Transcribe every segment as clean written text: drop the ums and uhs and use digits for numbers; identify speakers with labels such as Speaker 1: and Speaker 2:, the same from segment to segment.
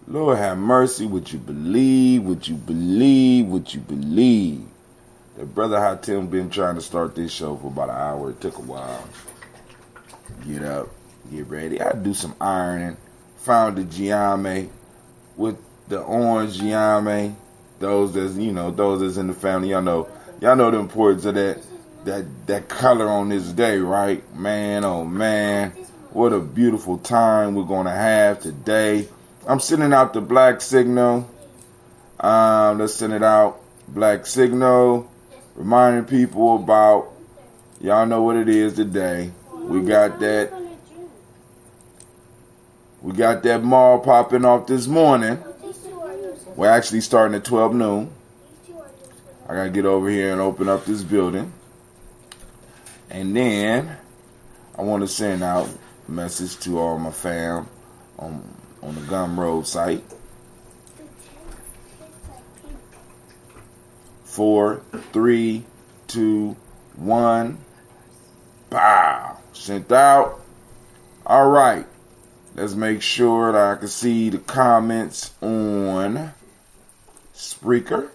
Speaker 1: Lord have mercy. Would you believe? Would you believe? Would you believe? That Brother Hatim been trying to start this show for about an hour. It took a while. Get up, get ready. I do some ironing. Found the Gye-Nyame with the orange Gye-Nyame. Those that's those that's in the family. Y'all know the importance of that color on this day, right? Man, oh man, what a beautiful time we're gonna have today. I'm sending out the black signal. Let's send it out. Black signal. Reminding people about, y'all know what it is today. We got that mall popping off this morning. We're actually starting at 12 noon. I gotta get over here and open up this building. And then I want to send out a message to all my fam on the Gumroad site. 4, 3, 2, 1. Bow. Sent out. All right. Let's make sure that I can see the comments on Spreaker.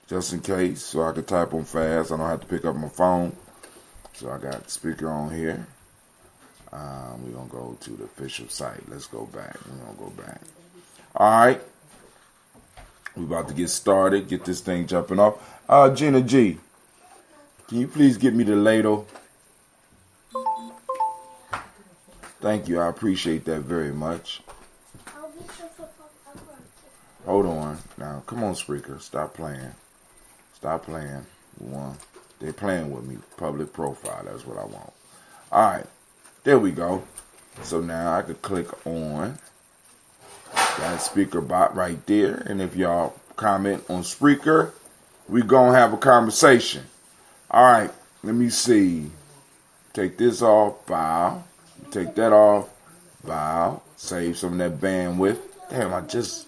Speaker 1: Just in case, so I can type them fast. I don't have to pick up my phone. So I got the speaker on here. We're going to go to the official site. Let's go back. We're going to go back. All right. We're about to get started. Get this thing jumping off. Gina G, can you please get me the ladle? Thank you. I appreciate that very much. Hold on. Now, come on, Spreaker. Stop playing. Stop playing. They're playing with me. Public profile. That's what I want. All right. There we go. So now I could click on that speaker bot right there. And if y'all comment on Spreaker, we're going to have a conversation. All right. Let me see. Take this off. Bow. Take that off. Bow. Save some of that bandwidth. Damn, I just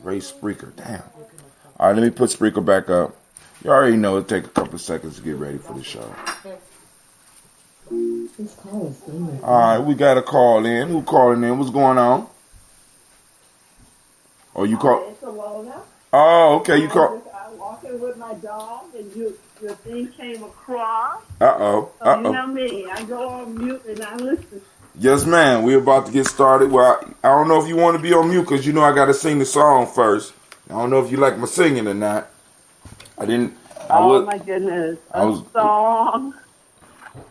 Speaker 1: erased Spreaker. Damn. All right, let me put Spreaker back up. You already know it'll take a couple of seconds to get ready for the show. All right, we got a call in. Who calling in? What's going on? Oh, you call?
Speaker 2: It's Alona.
Speaker 1: Oh, okay. You call?
Speaker 2: I'm walking with my dog, and your thing came across.
Speaker 1: Uh-oh.
Speaker 2: You know me. I go on mute and I listen.
Speaker 1: Yes, ma'am. We're about to get started. Well, I don't know if you want to be on mute because you know I got to sing the song first. I don't know if you like my singing or not.
Speaker 2: My goodness. Song.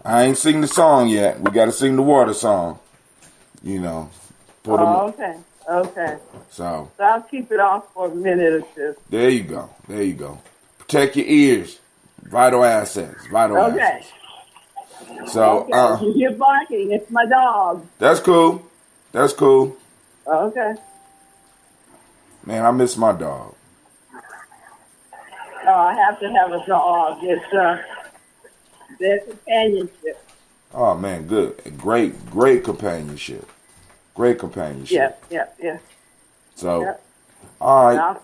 Speaker 1: I ain't sing the song yet. We got to sing the water song. You know.
Speaker 2: Okay. So I'll keep it off for a minute or two.
Speaker 1: There you go. Protect your ears. Vital assets.
Speaker 2: Okay.
Speaker 1: So,
Speaker 2: you hear barking. It's my dog.
Speaker 1: That's cool.
Speaker 2: Okay.
Speaker 1: Man, I miss my dog.
Speaker 2: Oh, I have to have a dog. It's their companionship.
Speaker 1: Oh man, good. Great companionship.
Speaker 2: Yeah.
Speaker 1: So, all right. Yeah.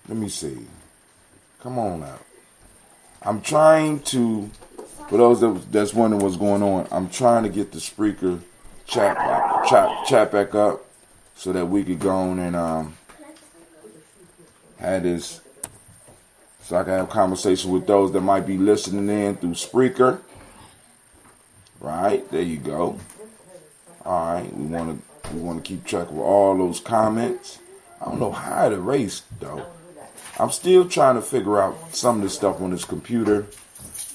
Speaker 1: Let me see. Come on out. I'm trying to, for those that's wondering what's going on, I'm trying to get the Spreaker chat back up so that we could go on and have this, so I can have a conversation with those that might be listening in through Spreaker. Right, there you go. All right, we want to keep track of all those comments. I don't know how to erase though. I'm still trying to figure out some of this stuff on this computer.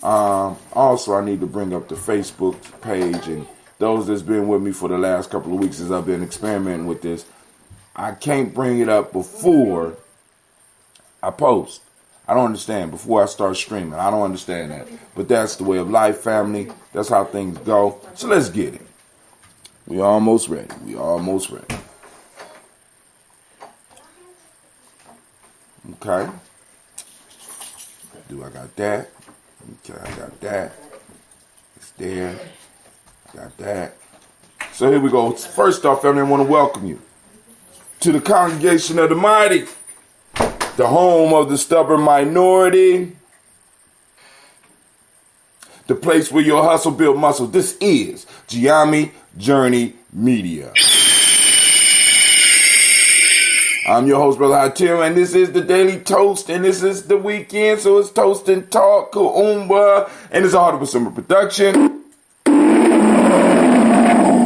Speaker 1: Also, I need to bring up the Facebook page, and those that's been with me for the last couple of weeks as I've been experimenting with this, I can't bring it up before I post. I don't understand. Before I start streaming, I don't understand that. But that's the way of life, family. That's how things go. So let's get it. We almost ready. Okay. I got that? Okay, I got that. It's there. I got that. So here we go. First off, family, I want to welcome you to the congregation of the mighty, the home of the stubborn minority, the place where your hustle build muscle. This is Gye-Nyame Journey Media. I'm your host, Brother Hatim, and this is the Daily Toast, and this is the weekend, so it's Toast and Talk, Kuumba, and it's a 100% production.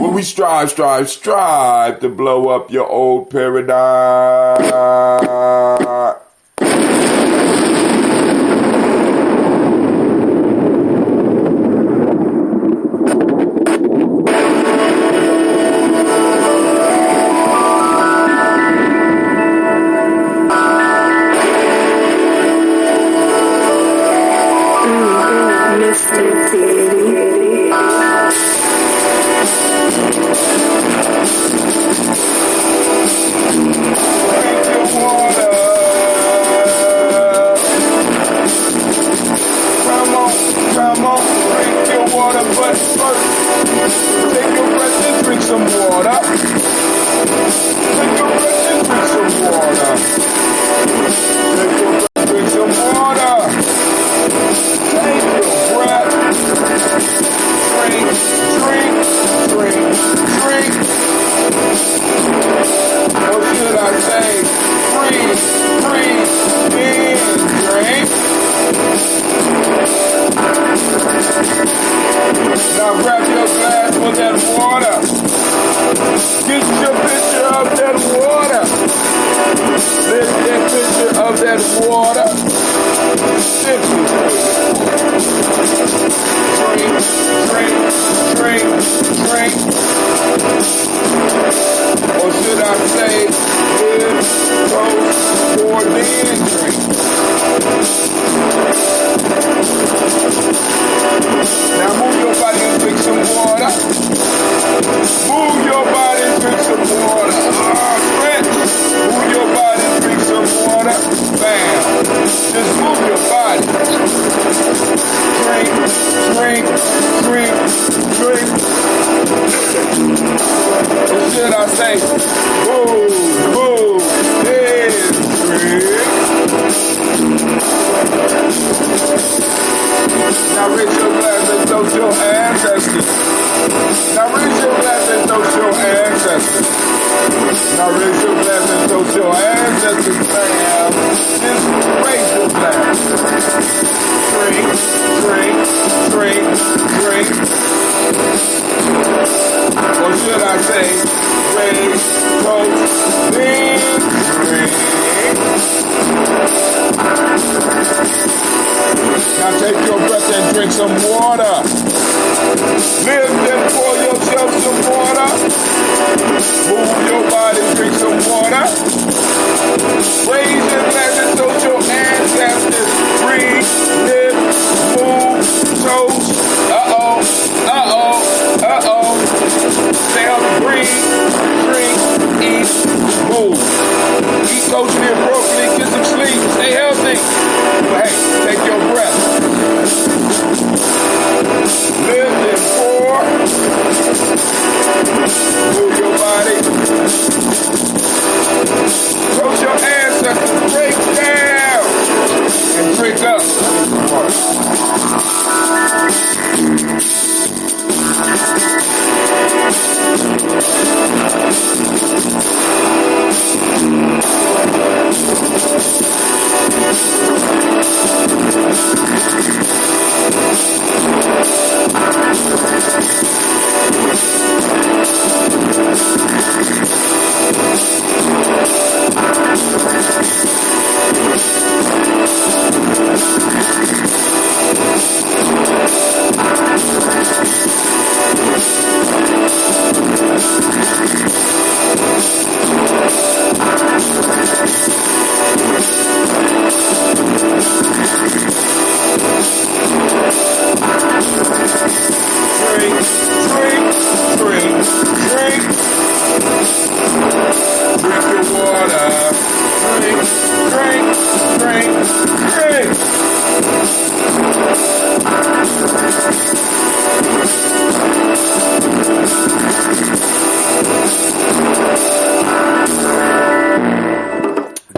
Speaker 1: Where we strive to blow up your old paradigm.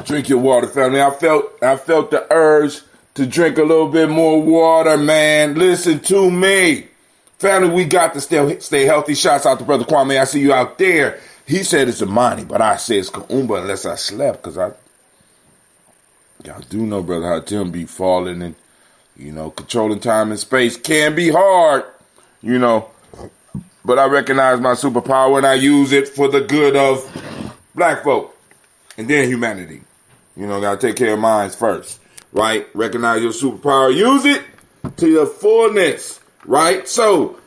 Speaker 1: Drink your water, family. I felt the urge to drink a little bit more water, man. Listen to me. Family, we got to stay healthy. Shouts out to Brother Kwame. I see you out there. He said it's Imani, but I say it's Kuumba unless I slept, because y'all do know, Brother Hatem be falling and, controlling time and space can be hard, but I recognize my superpower and I use it for the good of black folk and then humanity. Gotta take care of mine first, right? Recognize your superpower, use it to your fullness, right? So,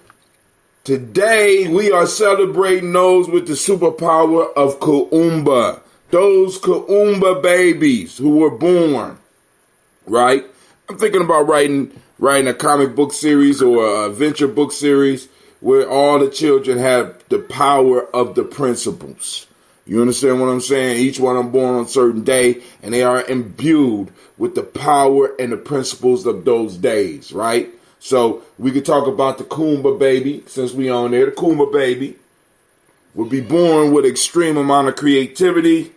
Speaker 1: today we are celebrating those with the superpower of Kuumba. Those Kuumba babies who were born, right? I'm thinking about writing a comic book series or a adventure book series where all the children have the power of the principles. You understand what I'm saying? Each one of them born on a certain day, and they are imbued with the power and the principles of those days, right? So we could talk about the Kuumba baby, since we on there. The Kuumba baby will be born with extreme amount of creativity,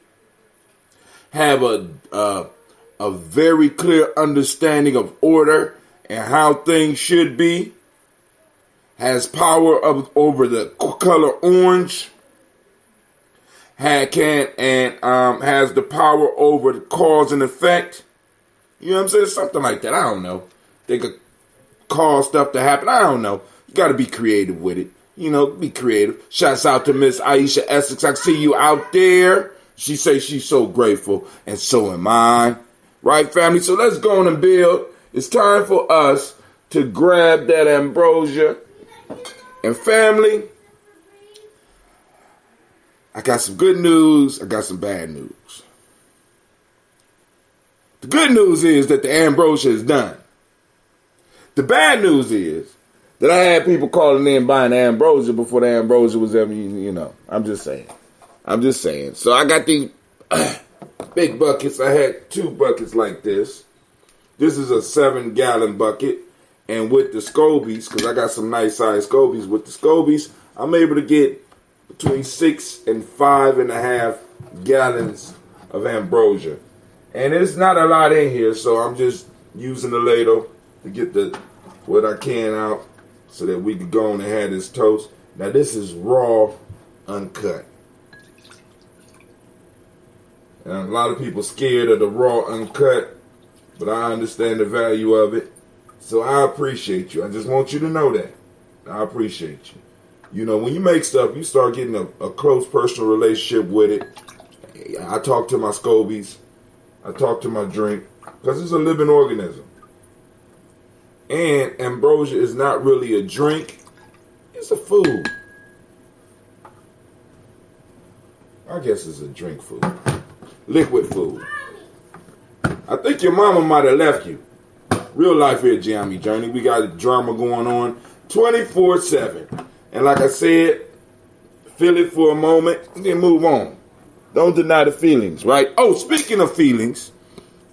Speaker 1: have a very clear understanding of order and how things should be, has power over the color orange, has the power over the cause and effect. You know what I'm saying? Something like that. I don't know. They could cause stuff to happen. I don't know. You got to be creative with it. Be creative. Shouts out to Miss Aisha Essex. I see you out there. She say she's so grateful, and so am I. Right, family? So let's go on and build. It's time for us to grab that ambrosia. And family, I got some good news. I got some bad news. The good news is that the ambrosia is done. The bad news is that I had people calling in buying the ambrosia before the ambrosia was ever, I'm just saying. So I got these big buckets. I had 2 buckets like this. This is a 7-gallon bucket. And with the scobies, because I got some nice size scobies, with the scobies, I'm able to get between 6 and 5.5 gallons of ambrosia. And it's not a lot in here, so I'm just using the ladle to get what I can out so that we can go on and have this toast. Now this is raw, uncut. And a lot of people scared of the raw, uncut, but I understand the value of it. So I appreciate you. I just want you to know that. I appreciate you. When you make stuff, you start getting a close personal relationship with it. I talk to my scobies. I talk to my drink. Because it's a living organism. And ambrosia is not really a drink. It's a food. I guess it's a drink food. Liquid food. I think your mama might have left you. Real life here, Gye-Nyame Journey. We got a drama going on 24/7. And like I said, feel it for a moment and then move on. Don't deny the feelings, right? Oh, speaking of feelings,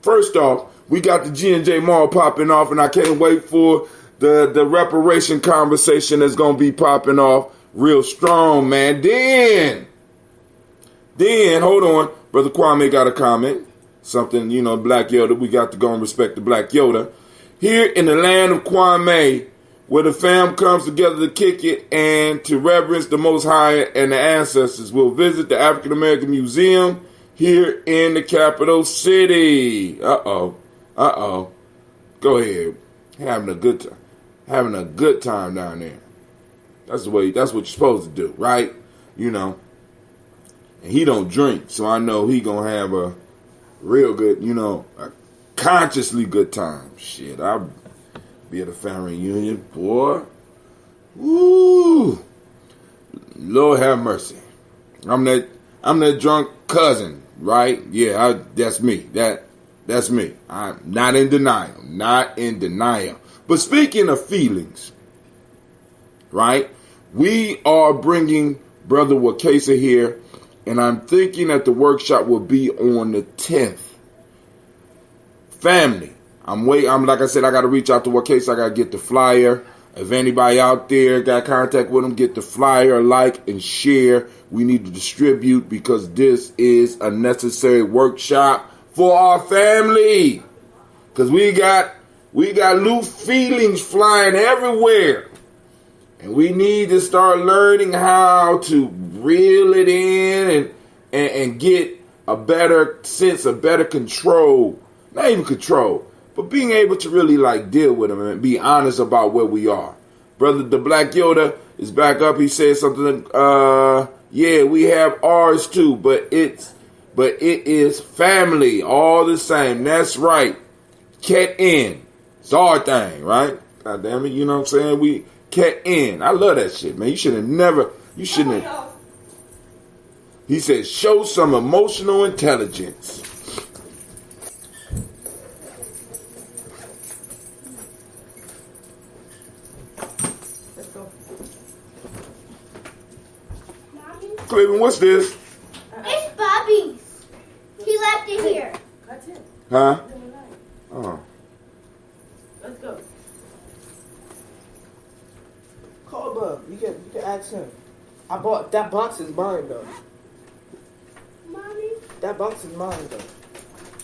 Speaker 1: first off, we got the G&J Mall popping off, and I can't wait for the reparation conversation that's going to be popping off real strong, man. Then, hold on. Brother Kwame got a comment. Something, Black Yoda. We got to go and respect the Black Yoda. Here in the land of Kwame, where the fam comes together to kick it and to reverence the Most High and the ancestors, we'll visit the African American Museum here in the capital city. Uh-oh. Go ahead. Having a good time down there. That's what you're supposed to do, right? And he don't drink, so I know he gonna have a real good, a consciously good time. Shit, I'll be at a family reunion, boy. Woo! Lord have mercy. I'm that drunk cousin, right? Yeah, that's me. That's me. I'm not in denial. But speaking of feelings, right? We are bringing Brother Wakesa here, and I'm thinking that the workshop will be on the 10th. Family, I'm like I said, I got to reach out to Wakesa. I got to get the flyer. If anybody out there got contact with him, get the flyer, like, and share. We need to distribute because this is a necessary workshop for our family. Because we got loose feelings flying everywhere. And we need to start learning how to reel it in and get a better sense, a better control. Not even control, but being able to really like deal with them and be honest about where we are. Brother, the Black Yoda is back up. He said something. Yeah, we have ours too, but it is family all the same. That's right. Cat in. It's our thing, right? God damn it, you know what I'm saying? We cat in. I love that shit, man. You shouldn't have. He said, show some emotional intelligence. Cleveland, what's this?
Speaker 3: It's Bobby's. He left it here.
Speaker 2: That's it.
Speaker 1: Huh? Oh.
Speaker 2: Let's go.
Speaker 4: Call Bub. You can ask him. I bought that box is mine though.
Speaker 3: Mommy.
Speaker 4: That box is mine though.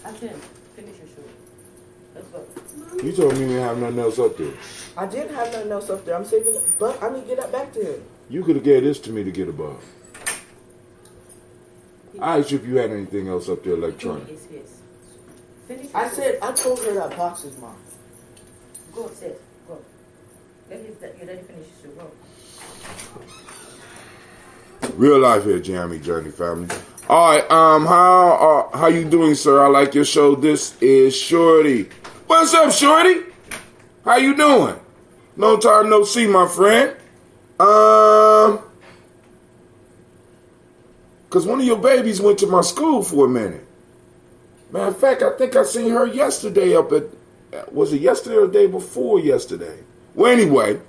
Speaker 2: That's it. Finish your show. Let's go.
Speaker 1: You told me you didn't have nothing else up there.
Speaker 4: I didn't have nothing else up there. I'm saving it, but I need to get that back to him.
Speaker 1: You could have gave this to me to get above. I asked you if you had anything else up there electronic.
Speaker 2: It's his. Finish your
Speaker 4: I
Speaker 2: show.
Speaker 4: said I told her that box is mine.
Speaker 2: Go, Seth. Go. Let him finish your show. Go.
Speaker 1: Real life here, Gye-Nyame Journey family. All right, how you doing, sir? I like your show. This is Shorty. What's up, Shorty? How you doing? Long time no see, my friend. Because one of your babies went to my school for a minute. Matter of fact, I think I seen her yesterday up at, was it yesterday or the day before yesterday? Well, anyway,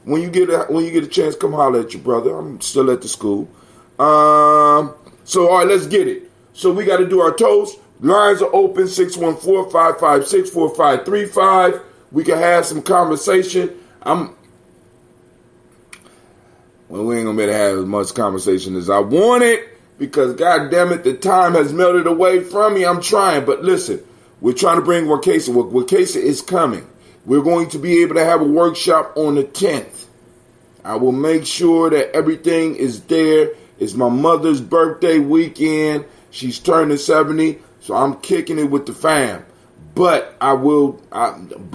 Speaker 1: when you get a chance, come holler at your brother. I'm still at the school. So, all right, let's get it. So we got to do our toast. Lines are open, 614-556-4535. We can have some conversation. Well, we ain't going to be able to have as much conversation as I wanted because, God damn it, the time has melted away from me. I'm trying. But listen, we're trying to bring Wakesa. Wakesa is coming. We're going to be able to have a workshop on the 10th. I will make sure that everything is there. It's my mother's birthday weekend. She's turning 70, so I'm kicking it with the fam. But Gye-Nyame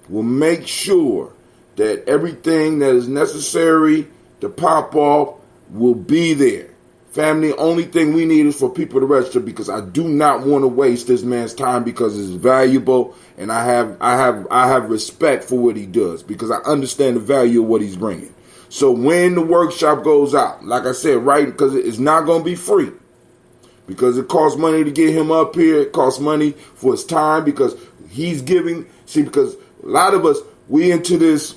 Speaker 1: will make sure that everything that is necessary to pop off will be there. Family, only thing we need is for people to register because I do not want to waste this man's time because it's valuable and I have respect for what he does because I understand the value of what he's bringing. So when the workshop goes out, like I said, right, because it's not going to be free because it costs money to get him up here. It costs money for his time because he's giving. See, because a lot of us, we into this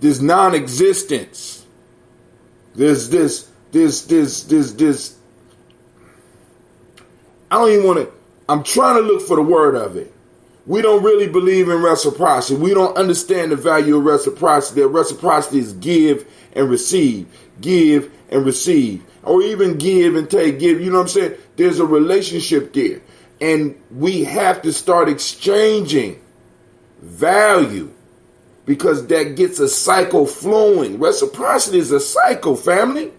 Speaker 1: non-existence. This. I don't even want to. I'm trying to look for the word of it. We don't really believe in reciprocity. We don't understand the value of reciprocity. That reciprocity is give and receive, or even give and take. Give. You know what I'm saying? There's a relationship there, and we have to start exchanging value. Because that gets a cycle flowing. Reciprocity is a cycle, family.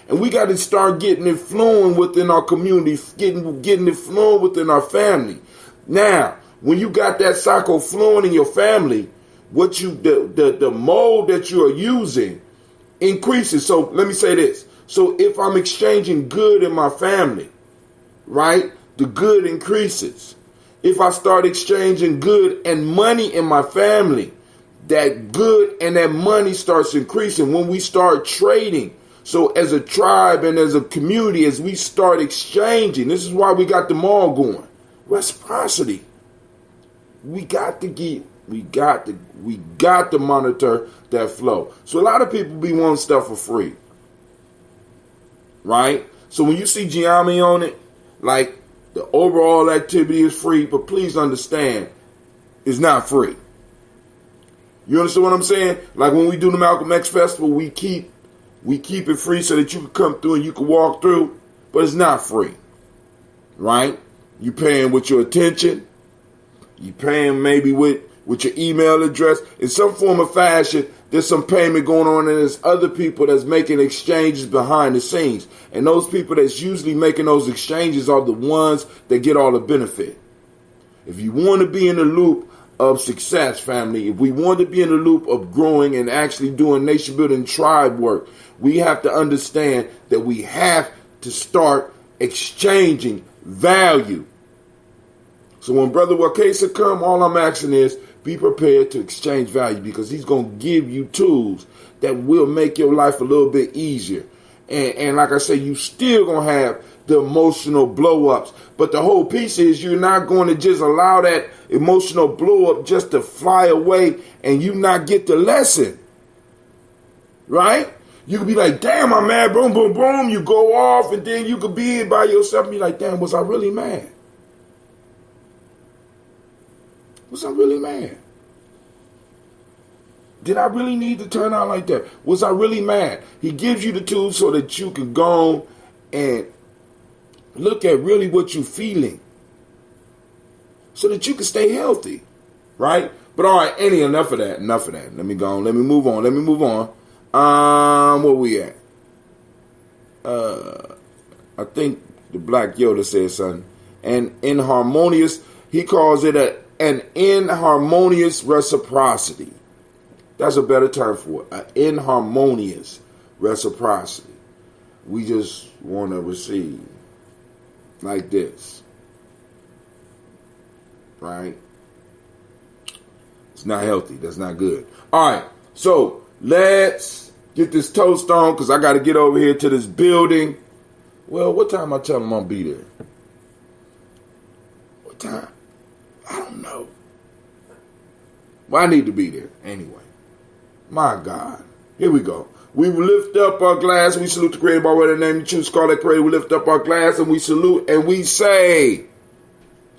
Speaker 1: And we got to start getting it flowing within our community, getting it flowing within our family. Now, when you got that cycle flowing in your family, the mode that you are using increases. So let me say this. So if I'm exchanging good in my family, right, the good increases. If I start exchanging good and money in my family, that good and that money starts increasing when we start trading. So as a tribe and as a community, as we start exchanging, this is why we got the mall going. Reciprocity. We got to monitor that flow. So a lot of people be wanting stuff for free. Right? So when you see Gye-Nyame on it, like the overall activity is free, but please understand, it's not free. You understand what I'm saying? Like when we do the Malcolm X Festival, we keep it free so that you can come through and you can walk through, but it's not free, right? You paying with your attention. You paying maybe with with your email address. In some form or fashion, there's some payment going on, and there's other people that's making exchanges behind the scenes. And those people that's usually making those exchanges are the ones that get all the benefit. If you want to be in the loop of success, family, if we want to be in the loop of growing and actually doing nation building tribe work, we have to understand that we have to start exchanging value. So when Brother Wakesa come, all I'm asking is be prepared to exchange value, because he's going to give you tools that will make your life a little bit easier. And like I say, you still going to have the emotional blow-ups. But the whole piece is you're not going to just allow that emotional blow-up just to fly away and you not get the lesson. Right? You could be like, damn, I'm mad, boom, boom, boom. You go off, and then you could be by yourself and be like, damn, was I really mad? Was I really mad? Did I really need to turn out like that? Was I really mad? He gives you the tools so that you can go and look at really what you're feeling, so that you can stay healthy, right? But all right, enough of that. Let me go on. Let me move on. Where we at? I think the Black Yoda said something. And inharmonious, he calls it an inharmonious reciprocity. That's a better term for it. An inharmonious reciprocity. We just want to receive like this. Right? It's not healthy. That's not good. All right. So let's get this toast on, because I got to get over here to this building. Well, what time I tell them I'll be there? What time? I don't know. Well, I need to be there anyway. My God. Here we go. We lift up our glass and we salute the creator by way of the name, the true scarlet creator. We lift up our glass and we salute and we say,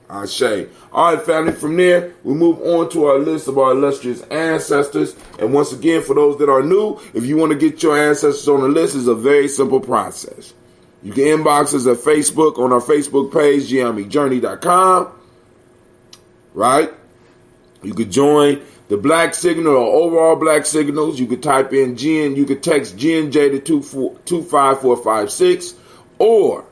Speaker 1: I say. All right, family, from there, we move on to our list of our illustrious ancestors. And once again, for those that are new, if you want to get your ancestors on the list, it's a very simple process. You can inbox us at Facebook on our Facebook page, gye-nyame.com. Right? You could join the Black Signal or overall Black Signals. You could type in GN, you could text GNJ to 25456. Or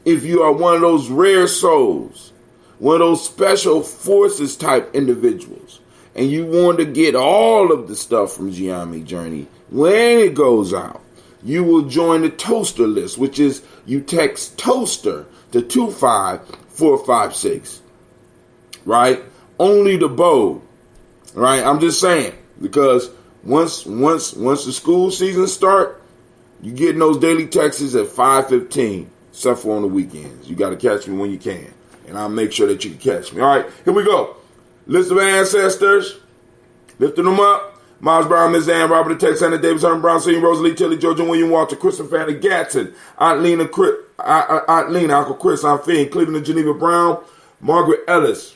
Speaker 1: if you are one of those rare souls, one of those special forces type individuals, and you want to get all of the stuff from Gye-Nyame Journey when it goes out, you will join the toaster list, which is you text toaster to 25456. Right? Only the bold. Right? I'm just saying, because once the school season start, you getting those daily texts at 5:15, except for on the weekends. You got to catch me when you can, and I'll make sure that you can catch me. All right, here we go. List of ancestors, lifting them up. Miles Brown, Ms. Ann, Robert the Tex, Hannah Davis, Herman Brown, Sr., Rosalie Tilly, Georgia William Walter, Kristen Fanny Gatson, Aunt Lena, Uncle Chris, Aunt Fiend, Cleveland and Geneva Brown, Margaret Ellis,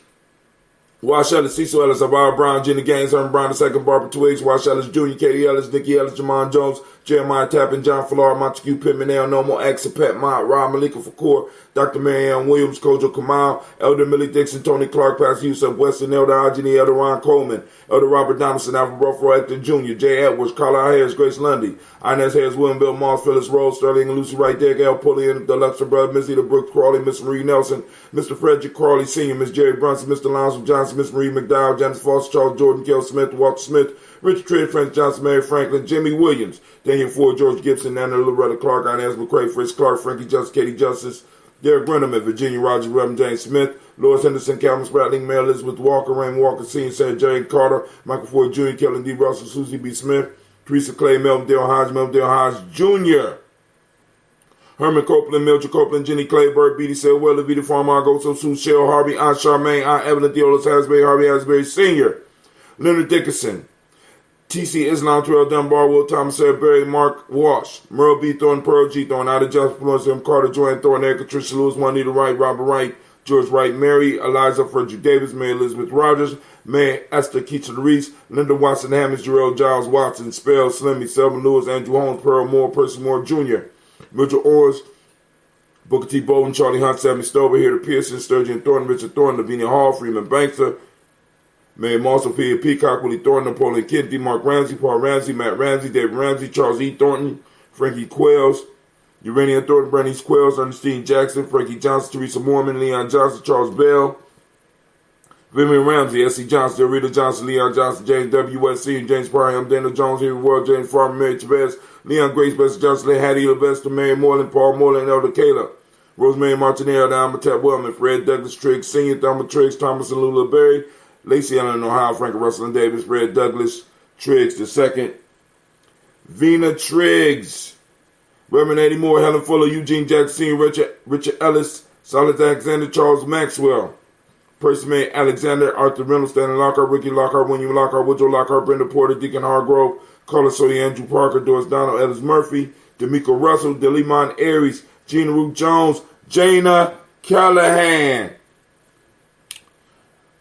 Speaker 1: Wash Ellis, Cecil Ellis, Avara Brown, Jenny Gaines, Herman Brown II, Barbara Twiggs, Wash Ellis Jr., Katie Ellis, Nikki Ellis, Jamon Jones, Jeremiah Tappan, John Flora, Montague Pittman, Al Nomo, Exapet, Mott, Rob, Malika Fakour, Dr. Marianne Williams, Kojo Kamal, Elder Millie Dixon, Tony Clark, Pastor Yusuf Weston, Elder Ajani, Elder Ron Coleman, Elder Robert Donaldson, Alfred Ruffalo, Hector Jr., Jay Edwards, Carla Harris, Grace Lundy, Inez Harris, William Bill Moss, Phyllis Rose, Sterling and Lucy Wright, Derek L. Pulley, and the Luxor Brother, Miss Eda Brooks Crawley, Miss Marie Nelson, Mr. Frederick Crawley Sr., Miss Jerry Brunson, Mr. Lonzo Johnson, Miss Marie McDowell, Janice Foster, Charles Jordan, Kel Smith, Walter Smith, Richard Tridd, Frank Johnson, Mary Franklin, Jimmy Williams, Daniel Ford, George Gibson, Nana Loretta Clark, Inez McCrae, Fritz Clark, Frankie Justice, Katie Justice, Derek Brenneman, Virginia Rogers, Reverend James Smith, Lois Henderson, Calvin Spratling, Mary Elizabeth Walker, Raymond Walker Sr., Sarah J. Carter, Michael Ford Jr., Kellen D. Russell, Susie B. Smith, Teresa Clay, Melvin Dale Hodge Jr., Herman Copeland, Mildred Copeland, Jenny Clay, Burt Beatty, Sarah Weller, Vita Farmer, Goso, Sue, Cheryl Harvey, Aunt Charmaine, Aunt Evelyn Theolis, Hasbury, Harvey Hasbury Sr., Leonard Dickinson, T.C. Islam, Terrell Dunbar, Will Thomas, Sarah Berry, Mark Walsh, Merle B. Thorne, Pearl G. Thorne, Ida Johnson, Florence M. Carter, Joanne Thorne, Erica Tricia Lewis, Juanita Wright, Robert Wright, George Wright, Mary, Eliza Frederick Davis, Mary Elizabeth Rogers, Mary Esther Keaton Reese, Linda Watson Hammonds, Jarrell Giles Watson, Spell, Slimmy, Selma Lewis, Andrew Holmes, Pearl Moore, Percy Moore Jr., Mitchell Orrs, Booker T. Bolden, Charlie Hunt, Sammy Stover, Here to Pearson, Sturgeon Thornton, Richard Thornton, Lavinia Hall, Freeman Bankster, Mae Marshall, P. Peacock, Willie Thornton, Napoleon Kennedy, Mark Ramsey, Paul Ramsey, Matt Ramsey, David Ramsey, Charles E. Thornton, Frankie Quells, Urania Thornton, Bernice Quells, Ernestine Jackson, Frankie Johnson, Teresa Mormon, Leon Johnson, Charles Bell, Vivian Ramsey, S.C. Johnson, Rita Johnson, Leon Johnson, James W. Senior, James Parham, Daniel Jones, Henry Ward, James Farmer, Mary Chavez, Leon Grace, Bessie Johnson, Hattie Levester, Mary Moreland, Paul Moreland, Elder Caleb, Rosemary Martinez, Almatap Wellman, Fred Douglas Triggs, Senior, Thelma Triggs, Thomas and Lula Berry, Lacey Allen, Ohio, Frank Russell and Davis, Fred Douglas Triggs II, Vina Triggs, Reverend Eddie Moore, Helen Fuller, Eugene Jackson, Richard Ellis, Solid Alexander, Charles Maxwell, Percy May Alexander, Arthur Reynolds, Stanley Lockhart, Ricky Lockhart, William Lockhart, Woodrow Lockhart, Brenda Porter, Deacon Hargrove, Carlos Sody, Andrew Parker, Doris Donald, Ellis Murphy, D'Amico Russell, Delimon Aries, Gina Ruth Jones, Jana Callahan.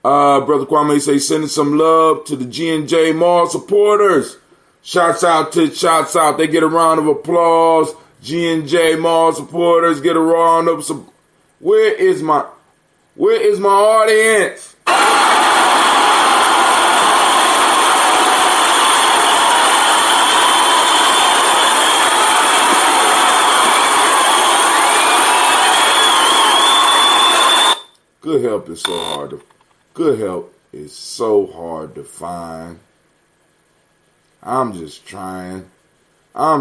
Speaker 1: Brother Kwame say sending some love to the G&J Mall supporters. Shouts out. They get a round of applause. G&J Mall supporters get a round of some. Where is my audience? Good help is so hard to find. I'm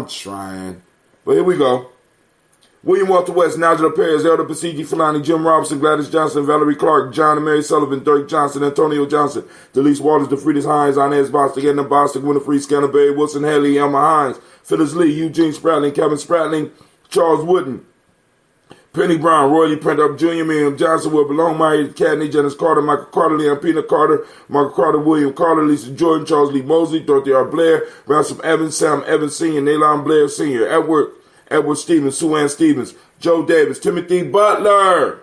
Speaker 1: trying. But here we go. William Walter West, Nigel Perez, Elder Pasigi Fulani, Jim Robinson, Gladys Johnson, Valerie Clark, John and Mary Sullivan, Dirk Johnson, Antonio Johnson, Delise Waters, DeFriedis Hines, Inez Bostic, Edna Bostic, Winifred Scanterberry, Wilson Haley, Elma Hines, Phyllis Lee, Eugene Spratling, Kevin Spratling, Charles Wooden, Penny Brown, Roy Lee Prent-Up Jr., Miriam Johnson, Will Belong, Maya Cadney, Janice Carter, Michael Carter, Leon Pena Carter, Margaret Carter, William Carter, Lisa Jordan, Charles Lee Mosley, Dorothy R. Blair, Ransom Evans, Sam Evans Sr., Nalon Blair Sr., Edward Stevens, Sue Ann Stevens, Joe Davis, Timothy Butler,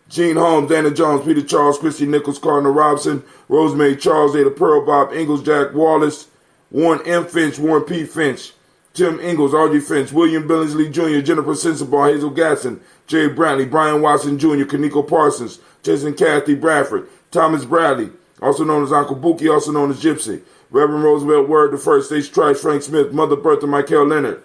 Speaker 1: Gene Holmes, Dana Jones, Peter Charles, Christy Nichols, Cardinal Robinson, Rosemary Charles, Ada Pearl, Bob Ingalls, Jack Wallace, Warren M. Finch, Warren P. Finch, Tim Ingalls, Audrey Finch, William Billingsley Jr., Jennifer Sensabaugh, Hazel Gatson, Jay Brantley, Brian Watson Jr., Kaniko Parsons, Jason Kathy Bradford, Thomas Bradley, also known as Uncle Buki, also known as Gypsy, Reverend Roosevelt Word I, Stage Trice, Frank Smith, Mother Bertha, Michael Leonard,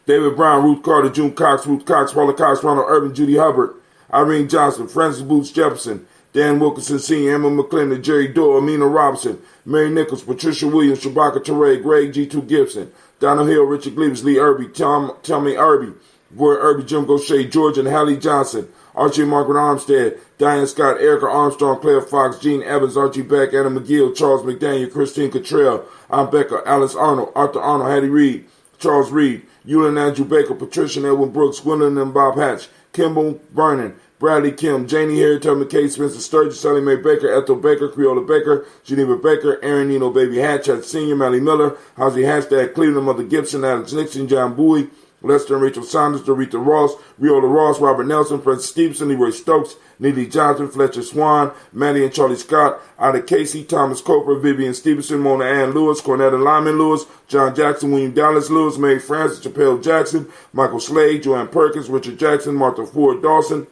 Speaker 1: David Brown, Ruth Carter, June Cox, Ruth Cox, Paula Cox, Ronald Urban, Judy Hubbard, Irene Johnson, Francis Boots Jefferson, Dan Wilkinson Sr., Emma McClendon, Jerry Doyle, Amina Robinson, Mary Nichols, Patricia Williams, Shabaka Teray, Greg G2 Gibson, Donald Hill, Richard Gleaves, Lee Irby, Tommy Irby, Roy Irby, Jim Gaucher, George and Hallie Johnson, Archie and Margaret Armstead, Diane Scott, Erica Armstrong, Claire Fox, Gene Evans, Archie Beck, Anna McGill, Charles McDaniel, Christine Cottrell, Ann Becker, Alice Arnold, Arthur Arnold, Hattie Reed, Charles Reed, Eulin Andrew Baker, Patricia and Edwin Brooks, Gwendolyn and Bob Hatch, Kimball Vernon, Bradley Kim, Janie Harrington, McKay, Spencer Sturgis, Sally Mae Baker, Ethel Baker, Creola Baker, Geneva Baker, Aaron Nino Baby Hatchet Sr., Mally Miller, Hosey Hashtag, Cleveland, Mother Gibson, Alex Nixon, John Bowie, Lester and Rachel Saunders, Dorita Ross, Riola Ross, Robert Nelson, Francis Stevenson, Leroy Stokes, Neely Johnson, Fletcher Swan, Maddie and Charlie Scott, Ida Casey, Thomas Coper, Vivian Stevenson, Mona Ann Lewis, Cornetta Lyman Lewis, John Jackson, William Dallas Lewis, Mary Francis, Chappelle Jackson, Michael Slade, Joanne Perkins, Richard Jackson, Martha Ford Dawson,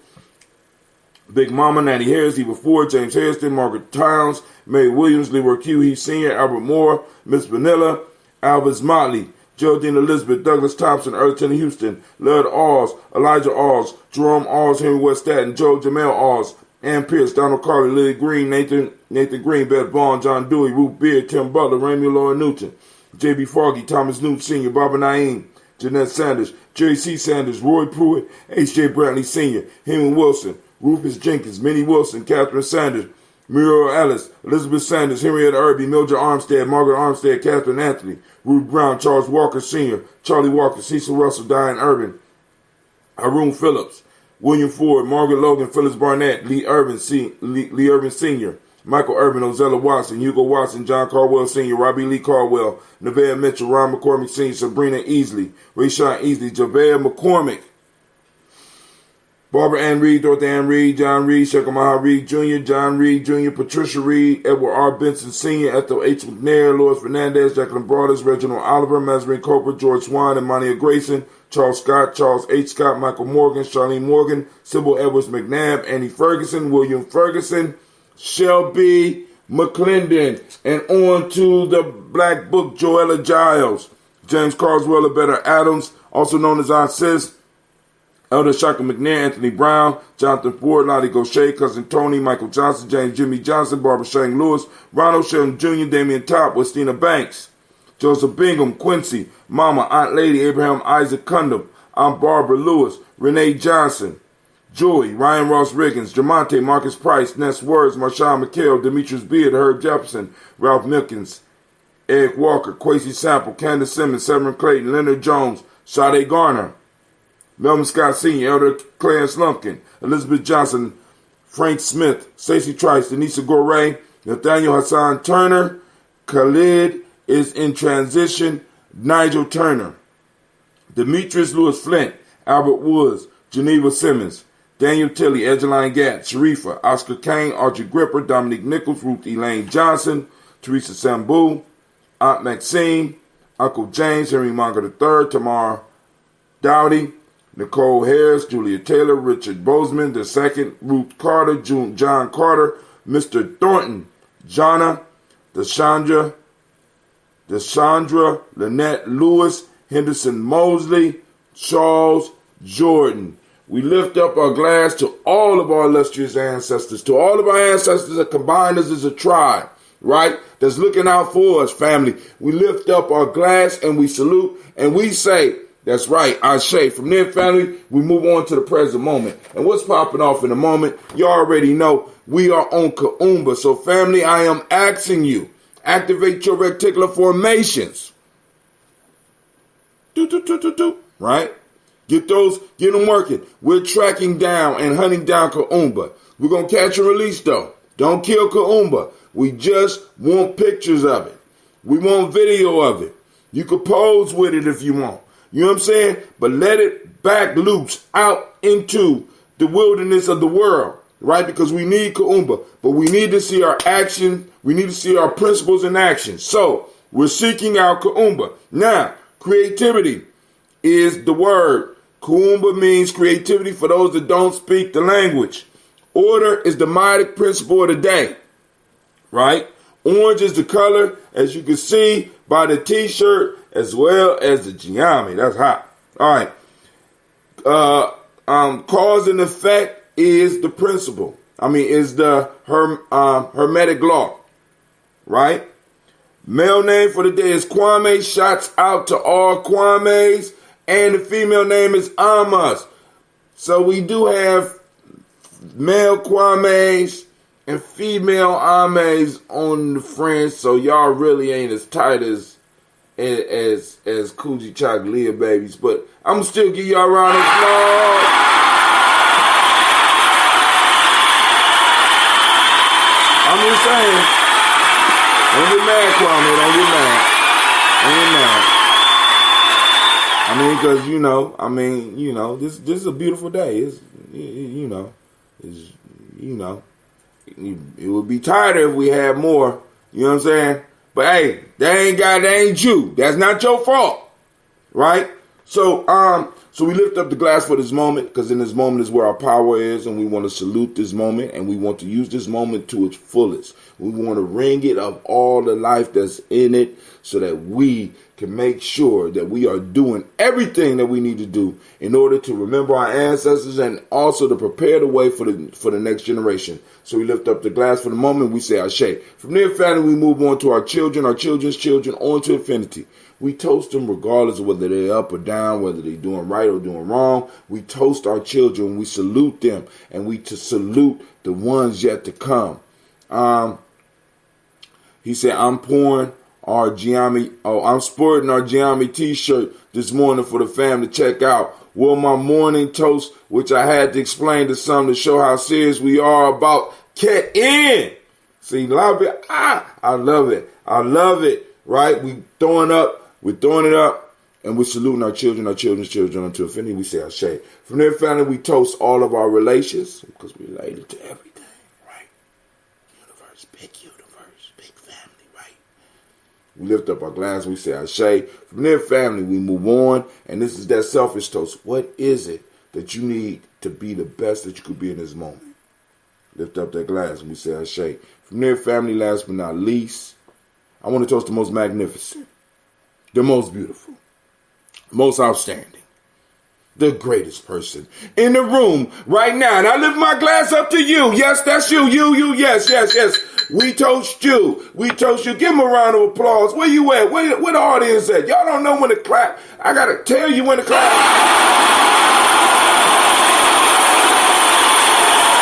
Speaker 1: Big Mama, Natty Harris, Eva Ford, James Hairston, Margaret Towns, Mary Williams, Leroy Q. He Sr., Albert Moore, Miss Vanilla, Alvis Motley, Geraldine Elizabeth, Douglas Thompson, Earlton Houston, Lud Alls, Elijah Alls, Jerome Alls, Henry West Staten, Joe Jamel Alls, Ann Pierce, Donald Carter, Lily Green, Nathan Green, Beth Vaughn, John Dewey, Ruth Beard, Tim Butler, Ramey Laura Newton, J.B. Foggy, Thomas Newt Sr., Barbara Naeem, Jeanette Sanders, Jerry C. Sanders, Roy Pruitt, H.J. Brantley Sr., Henry Wilson, Rufus Jenkins, Minnie Wilson, Catherine Sanders, Muriel Ellis, Elizabeth Sanders, Henrietta Irby, Mildred Armstead, Margaret Armstead, Catherine Anthony, Ruth Brown, Charles Walker Sr., Charlie Walker, Cecil Russell, Diane Urban, Haroon Phillips, William Ford, Margaret Logan, Phyllis Barnett, Lee Urban Sr., Michael Urban, Ozella Watson, Hugo Watson, John Caldwell Sr., Robbie Lee Caldwell, Nevaeh Mitchell, Ron McCormick Sr., Sabrina Easley, Rayshawn Easley, Javea McCormick, Barbara Ann Reed, Dorothy Ann Reed, John Reed, Shekamaha Reed Jr., John Reed Jr., Patricia Reed, Edward R. Benson Sr., Ethel H. McNair, Lois Fernandez, Jacqueline Broaders, Reginald Oliver, Mazarine Cooper, George Swan, Imania Grayson, Charles Scott, Charles H. Scott, Michael Morgan, Charlene Morgan, Sybil Edwards McNabb, Annie Ferguson, William Ferguson, Shelby McClendon, and on to the Black Book, Joella Giles, James Carswell, Better Adams, also known as Aunt Sis, Elder Shaka McNair, Anthony Brown, Jonathan Ford, Lottie Gaucher, Cousin Tony, Michael Johnson, James Jimmy Johnson, Barbara Shane Lewis, Ronald Shelton Jr., Damian Top, Westina Banks, Joseph Bingham, Quincy, Mama, Aunt Lady, Abraham Isaac Cundum, Aunt Barbara Lewis, Renee Johnson, Joey, Ryan Ross Riggins, Jamonte, Marcus Price, Ness Words, Marshawn McHale, Demetrius Beard, Herb Jefferson, Ralph Milkins, Eric Walker, Quasi Sample, Candace Simmons, Severin Clayton, Leonard Jones, Sade Garner, Melvin Scott Sr., Elder Clarence Lumpkin, Elizabeth Johnson, Frank Smith, Stacey Trice, Denise Gore, Nathaniel Hassan Turner, Khalid is in transition, Nigel Turner, Demetrius Lewis Flint, Albert Woods, Geneva Simmons, Daniel Tilley, Egeline Gatt, Sharifa, Oscar Kane, Archie Gripper, Dominique Nichols, Ruth Elaine Johnson, Teresa Sambu, Aunt Maxine, Uncle James, Henry Munger III, Tamar Dowdy, Nicole Harris, Julia Taylor, Richard Bozeman II, Ruth Carter, John Carter, Mr. Thornton, Jonna, Deshandra, Lynette Lewis, Henderson Mosley, Charles Jordan. We lift up our glass to all of our illustrious ancestors, to all of our ancestors that combined us as a tribe, right? That's looking out for us, family. We lift up our glass and we salute and we say, that's right, Ashe. From there, family, we move on to the present moment. And what's popping off in a moment, you already know we are on Kuumba. So, family, I am asking you, activate your reticular formations. Right? Get them working. We're tracking down and hunting down Kuumba. We're going to catch and release, though. Don't kill Kuumba. We just want pictures of it. We want video of it. You can pose with it if you want. You know what I'm saying? But let it back loose out into the wilderness of the world, right? Because we need Kuumba, but we need to see our action. We need to see our principles in action. So we're seeking out Kuumba. Now, creativity is the word. Kuumba means creativity for those that don't speak the language. Order is the mimetic principle of the day, right? Orange is the color, as you can see by the t-shirt, as well as the Gye-Nyame. That's hot. All right. Cause and effect is the principle. Is the hermetic law, right? Male name for the day is Kwame. Shouts out to all Kwames. And the female name is Amas. So we do have male Kwames and female Ames on the friends. So y'all really ain't as tight as Coogee Chocolate babies. But I'm going to still give y'all a round of applause. I'm just saying. Don't get mad, Kwame. Don't get mad. Don't get mad. Because, this is a beautiful day. It would be tighter if we had more. You know what I'm saying? But hey, that ain't you. That's not your fault. Right? So we lift up the glass for this moment, because in this moment is where our power is, and we want to salute this moment, and we want to use this moment to its fullest. We want to ring it of all the life that's in it, so that we can make sure that we are doing everything that we need to do in order to remember our ancestors and also to prepare the way for the next generation. So we lift up the glass for the moment. We say Ashe. From there, family, we move on to our children, our children's children, on to infinity. We toast them regardless of whether they're up or down, whether they're doing right or doing wrong. We toast our children. We salute them, and we to salute the ones yet to come. He said, I'm sporting our Gye-Nyame t-shirt this morning for the family to check out. Well, my morning toast, which I had to explain to some to show how serious we are about Cat In. See, love it. I love it. I love it. Right? We're throwing it up, and we're saluting our children, our children's children unto infinity. We say Ashe. From there, family, we toast all of our relations, because we're related to everything, right? Universe, big family, right? We lift up our glass, we say Ashe. From there, family, we move on, and this is that selfish toast. What is it that you need to be the best that you could be in this moment? Lift up that glass and we say Ashe. From there, family, last but not least, I want to toast the most magnificent, the most beautiful, most outstanding, the greatest person in the room right now. And I lift my glass up to you. Yes, that's you. You. Yes. We toast you. We toast you. Give them a round of applause. Where you at? Where the audience at? Y'all don't know when to clap. I got to tell you when to clap.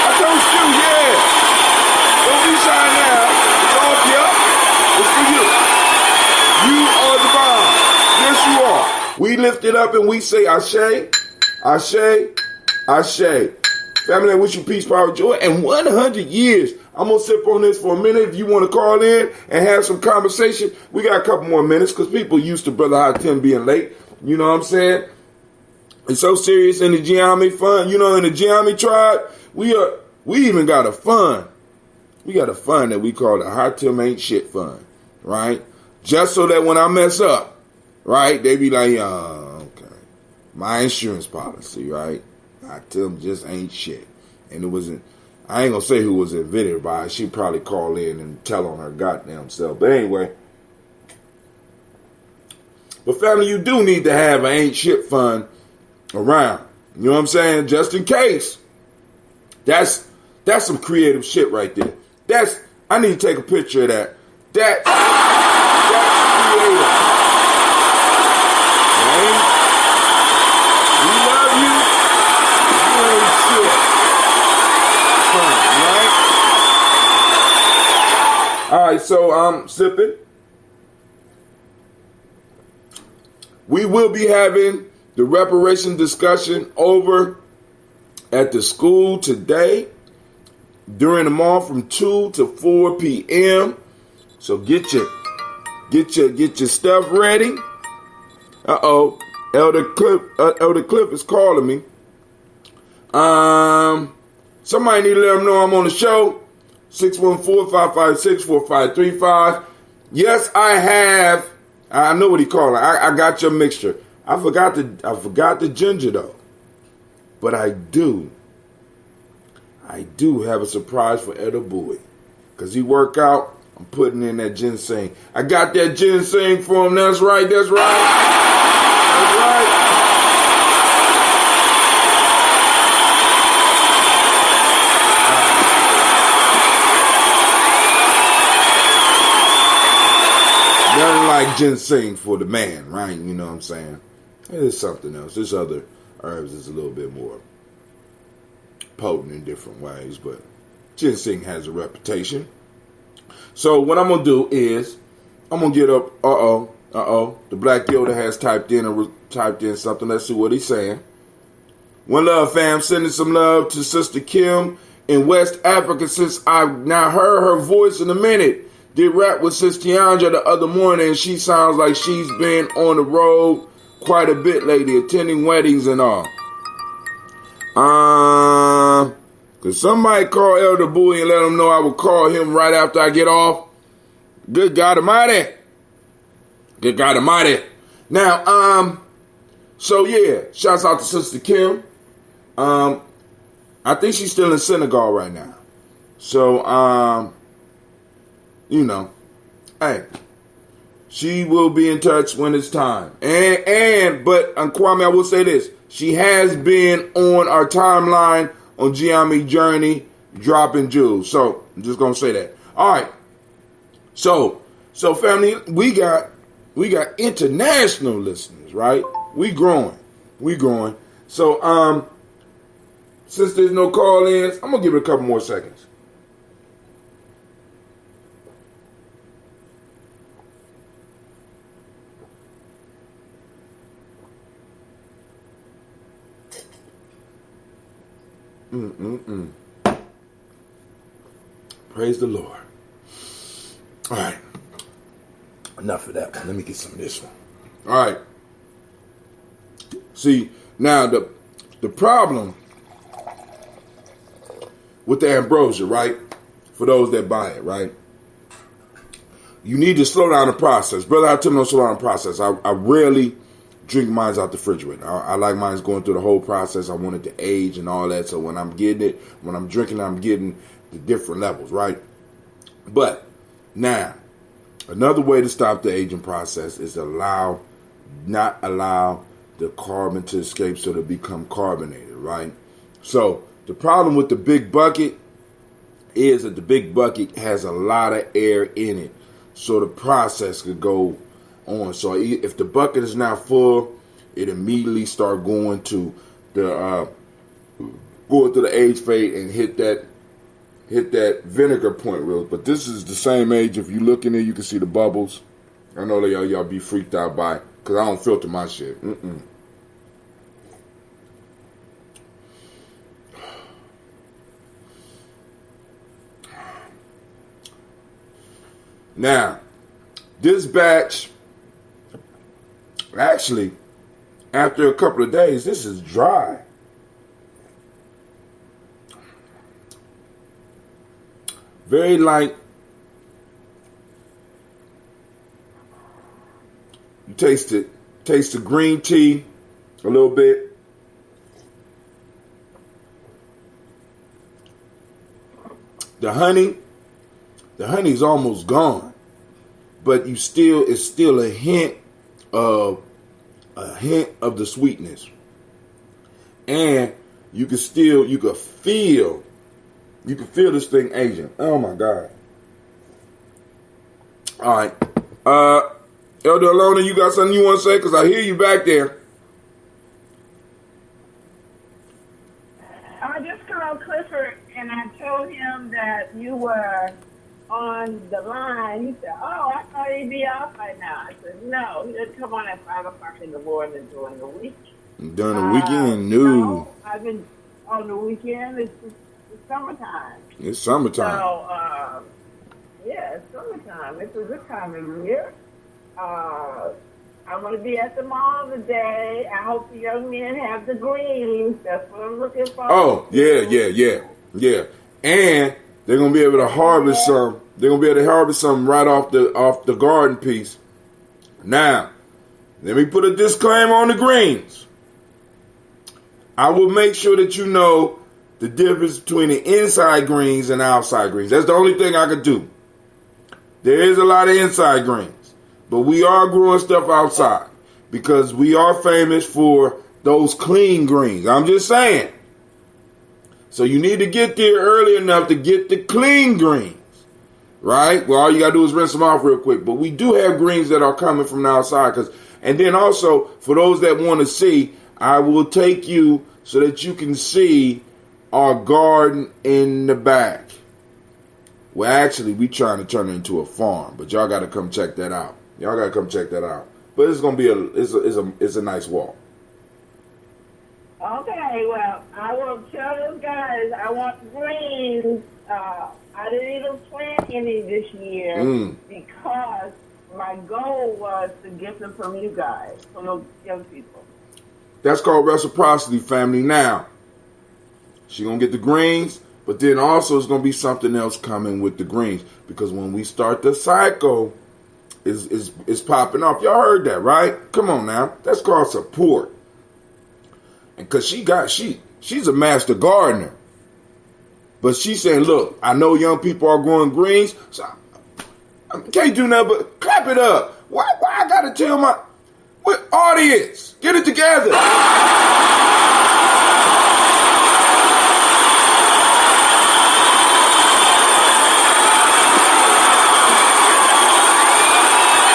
Speaker 1: I toast you, yeah. Don't be shy now. It's off you. It's for you. You are the bomb. Yes, you are. We lift it up and we say Ashe, Ashe, Ashe. Family, I wish you peace, power, joy, and 100 years. I'm going to sip on this for a minute. If you want to call in and have some conversation, we got a couple more minutes because people used to Brother Hot Tim being late. You know what I'm saying? It's so serious in the Gye-Nyame fun. You know, in the Gye-Nyame tribe, we even got a fund. We got a fund that we call the Hot Tim Ain't Shit Fund, right? Just so that when I mess up, right, they be like, okay, my insurance policy, right? Hot Tim just ain't shit. And it wasn't, I ain't gonna say who was invented by it. She'd probably call in and tell on her goddamn self. But anyway. But family, you do need to have an ain't shit fund around. You know what I'm saying? Just in case. That's some creative shit right there. I need to take a picture of that. That's creative. Right? We love you. You ain't shit. Fun, right? All right, so I'm sipping. We will be having the reparation discussion over at the school today during the mall from 2 to 4 p.m. So get your stuff ready. Elder Cliff is calling me. Somebody need to let him know I'm on the show. 614-556-4535. Yes, I have. I know what he calling. I got your mixture. I forgot the ginger though. But I do have a surprise for Elder Bowie. Cause he work out, I'm putting in that ginseng. I got that ginseng for him. That's right. That's right. Nothing like ginseng for the man, right? You know what I'm saying? There's something else. There's other herbs that's a little bit more potent in different ways, but ginseng has a reputation. So what I'm gonna do is I'm gonna get up. The Black Yoda has typed in something. Let's see what he's saying. One love, fam. Sending some love to Sister Kim in West Africa since I've not heard her voice in a minute. Did rap with Sister Tiandra the other morning, and she sounds like she's been on the road quite a bit lately, attending weddings and all. Could somebody call Elder Bowie and let him know I will call him right after I get off? Good God Almighty. Good God Almighty. Now, so yeah, shouts out to Sister Kim. I think she's still in Senegal right now. So, you know, hey, she will be in touch when it's time. But Kwame, I will say this. She has been on our timeline on Gye-Nyame Journey, dropping jewels. So, I'm just going to say that. All right. So family, we got international listeners, right? We growing. So, since there's no call-ins, I'm going to give it a couple more seconds. Praise the Lord. All right. Enough of that one. Let me get some of this one. All right. See, now the problem with the ambrosia, right? For those that buy it, right? You need to slow down the process. Brother, I tell you, slow down the process. I rarely drink mine out the refrigerator. I like mine going through the whole process. I want it to age and all that. So when I'm getting it, when I'm drinking, I'm getting the different levels, right? But now, another way to stop the aging process is not allow the carbon to escape so to become carbonated, right? So the problem with the big bucket is that the big bucket has a lot of air in it, so the process could go on. So if the bucket is now full, it immediately start going to the age fade and hit that vinegar point real. But this is the same age. If you look in there, you can see the bubbles. I know that y'all be freaked out by it because I don't filter my shit. Now, this batch, actually, after a couple of days, this is dry. Very light. You taste the green tea a little bit. The honey's almost gone, but it's still a hint of the sweetness, and you can feel this thing aging. Oh my God! All right, Elder Alona, you got something you want to say? Because I hear you back there.
Speaker 2: I just called Clifford and I told him that you were on the line. He said, "Oh, I thought he'd be off by now." I said, "No, he doesn't come on at 5 o'clock in the morning during the week."
Speaker 1: During the weekend, no.
Speaker 2: I've been on the weekend. It's summertime.
Speaker 1: It's summertime.
Speaker 2: So, yeah, it's summertime. It's a good time of year. I'm going to be at the mall today. I hope the young men have the greens. That's what I'm looking for.
Speaker 1: Oh, yeah. And they're going to be able to harvest some. They're going to be able to harvest some right off the garden piece. Now, let me put a disclaimer on the greens. I will make sure that you know the difference between the inside greens and outside greens. That's the only thing I could do. There is a lot of inside greens, but we are growing stuff outside because we are famous for those clean greens. I'm just saying. So you need to get there early enough to get the clean greens, right? Well, all you got to do is rinse them off real quick. But we do have greens that are coming from the outside. And then also, for those that want to see, I will take you so that you can see our garden in the back. Well, actually, we trying to turn it into a farm, but y'all got to come check that out. But it's gonna be it's a nice walk.
Speaker 2: Okay, well, I will tell those guys I want greens. I didn't even plant any this year because my goal was to get them from you guys, from those young people.
Speaker 1: That's called reciprocity, family. Now, she's going to get the greens, but then also it's going to be something else coming with the greens. Because when we start the cycle, is popping off. Y'all heard that, right? Come on now. That's called support. And because she's a master gardener. But she's saying, look, I know young people are growing greens, so I can't do nothing but clap it up. Why I got to tell my audience, get it together.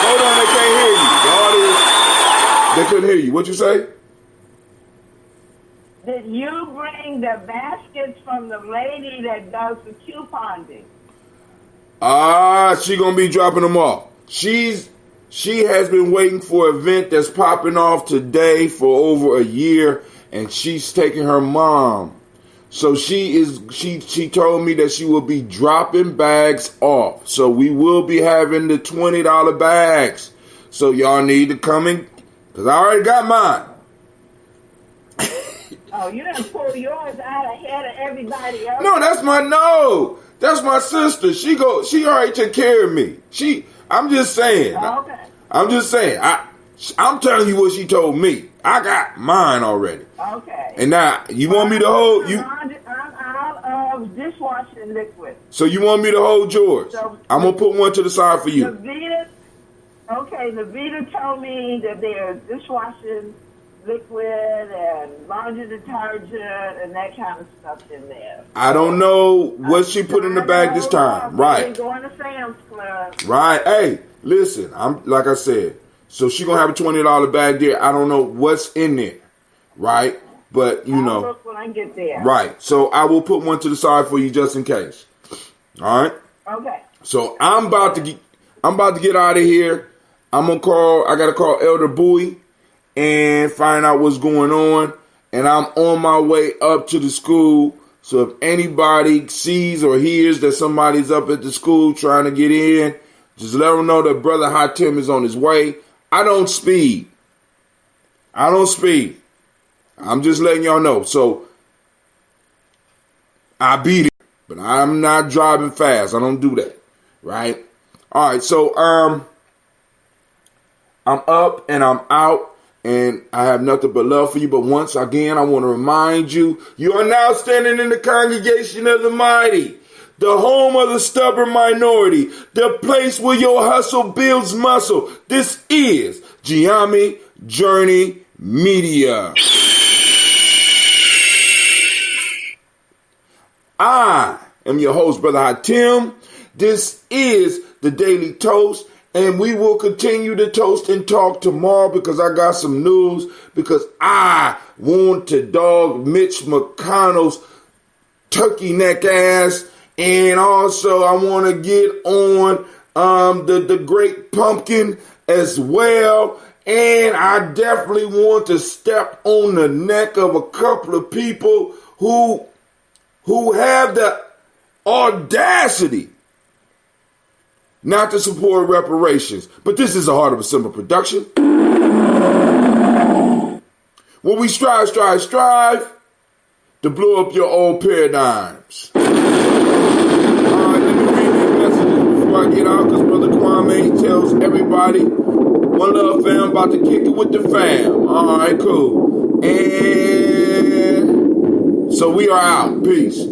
Speaker 1: Hold on, they can't hear you. The audience, they couldn't hear you. What'd you say?
Speaker 2: Did you bring the baskets from the lady that does the couponing?
Speaker 1: She gonna be dropping them off. She has been waiting for an event that's popping off today for over a year, and she's taking her mom. So she told me that she will be dropping bags off. So we will be having the $20 bags. So y'all need to come in, because I already got mine.
Speaker 2: Oh, you didn't pull yours out ahead of everybody else?
Speaker 1: No, that's my sister. She already took care of me. I'm just saying.
Speaker 2: Okay.
Speaker 1: I'm just saying. I'm telling you what she told me. I got mine already.
Speaker 2: Okay.
Speaker 1: And now you want me to hold you?
Speaker 2: I'll of dishwashing liquid.
Speaker 1: So you want me to hold yours?
Speaker 2: So,
Speaker 1: I'm going to put one to the side for you.
Speaker 2: Navita told me that there's dishwashing liquid and laundry detergent and that kind of stuff in there.
Speaker 1: I don't know what she put in the bag this time. Right.
Speaker 2: Going to Sam's Club.
Speaker 1: Right. Hey, listen, I'm like I said, so she going to have a $20 bag there. I don't know what's in there. Right. But, you know.
Speaker 2: I'll look when I get there.
Speaker 1: Right. So I will put one to the side for you just in case. All right.
Speaker 2: Okay.
Speaker 1: So I'm about to get out of here. I got to call Elder Bowie and find out what's going on. And I'm on my way up to the school. So if anybody sees or hears that somebody's up at the school trying to get in, just let them know that Brother Hatim is on his way. I don't speed. I'm just letting y'all know. So I beat it, but I'm not driving fast. I don't do that. Right? All right. So I'm up and I'm out. And I have nothing but love for you. But once again, I want to remind you, you are now standing in the congregation of the mighty, the home of the stubborn minority, the place where your hustle builds muscle. This is Gye-Nyame Journey Media. I am your host, Brother Hatim. This is the Daily Toast. And we will continue to toast and talk tomorrow because I got some news. Because I want to dog Mitch McConnell's turkey neck ass. And also I want to get on the Great Pumpkin as well. And I definitely want to step on the neck of a couple of people who have the audacity not to support reparations. But this is a Heart of a Simple production. When we strive to blow up your old paradigms. All right, let me read these messages before I get out, because Brother Kwame tells everybody, one love fam, about to kick it with the fam. All right, cool. And so we are out. Peace.